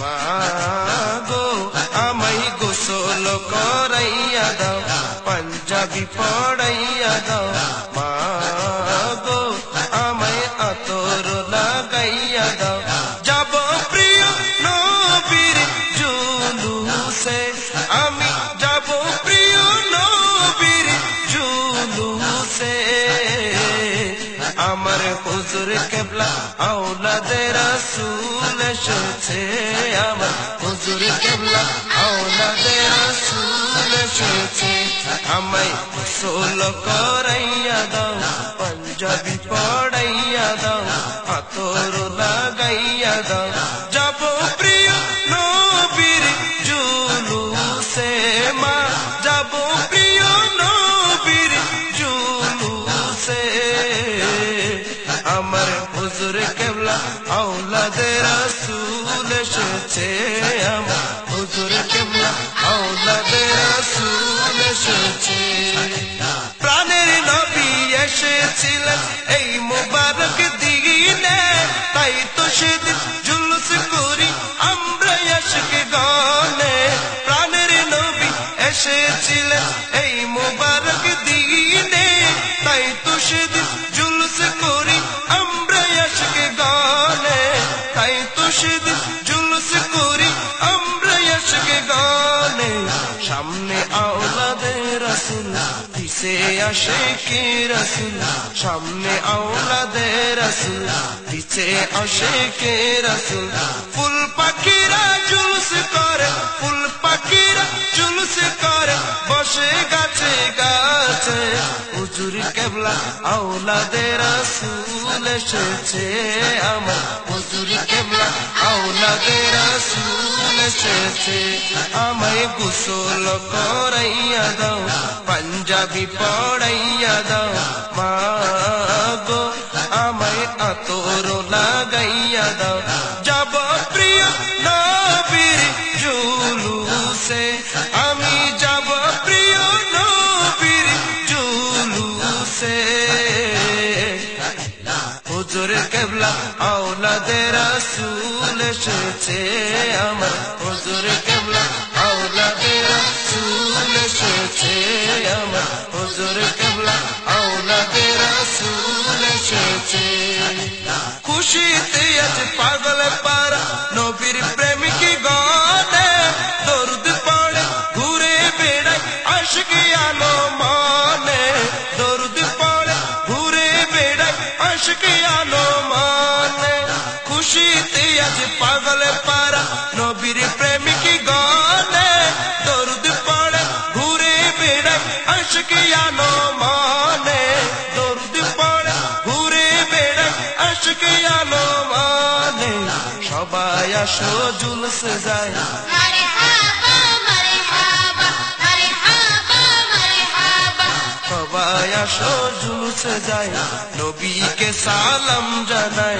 মা গো আমায় গোসল করাইয়া দাও, পাঞ্জাবি পড়াইয়া দাও। মা গো আমায় আতর লাগাইয়া দাও, যাব প্রিয় নবীর জুলুসে, আমি যাব প্রিয় নবীর জুলুসে। আমার হুজুর কেবলা আওলাদে রাসূল এসেছে, আমার হুজুর কেবলা আওলাদে রাসূল এসেছে। আমায় গোসল করাইয়া দাও, পাঞ্জাবি পড়াইয়া দাও, আতর লাগাইয়া দাও, যাব প্রিয় নবীর জুলুসে। মা যাব প্রিয় নবীর জুলুসে। আমার হুজুর কেবলা আওলাদে রাসূল এসেছে, আমার হুজুর কেবলা আওলাদে রাসূল এসেছে। প্রাণের নবী এসেছিলেন এই মুবারক দিনে, তাই তো সেদিন জুলুস করি আমরা আশিক গানে। প্রাণের নবী এসেছিলেন এই মুবারক দিনে, তাই তো সেদিন জুলুস করি আমরা আশিক গানে। তাই তো সেদিন জুলুস করি আমরা আশিক গানে। সামনে আওলাদে রাসূল, পিছে আশিকে রাসূল, সামনে আওলাদে রাসূল, পিছে আশিকে রাসূল। ফুল পাখিরা জুলুস করে, ফুল পাখিরা জুলুস করে, বসে গাছে গাছে। হুজুর কেবলা আওলাদে রাসূল এসেছে, আমার হুজুর কেবলা আওলাদে রাসূল এসেছে। আমায় গোসল করাইয়া দাও, পাঞ্জাবি পড়াইয়া দাও। মা গো আমায় আতর লাগাইয়া দাও, যাব প্রিয় নবীর জুলুসে, আমি যাব প্রিয় নবীর জুলুসে। হুজুর কেবলা আওলাদে রাসূল এসেছে, আমার হুজুর কেবলা আওলাদে রাসূল এসেছে, আমার হুজুর কেবলা আওলাদে রাসূল এসেছে। খুশিতে আজ পাগল পারা নবীর প্রেমিক গনে, দরুদ পড়ে ঘুরে বেড়ায় আশিক আলো মনে। দরুদ পড়ে ঘুরে বেড়ায় আশিক আলো মনে। খুশিতে আজ পাগল পারা নবীর প্রেমিক গনে, দরুদ পড়ে ঘুরে বেড়ায় আশিক আলো মনে। দরুদ পড়ে ঘুরে বেড়ায় আশিক আলো মনে। সবাই আসো জুলুস যায়, মারহাবা মারহাবা মারহাবা মারহাবা। সবাই আসো জুলুস যায়, নবীকে সালাম জানাই।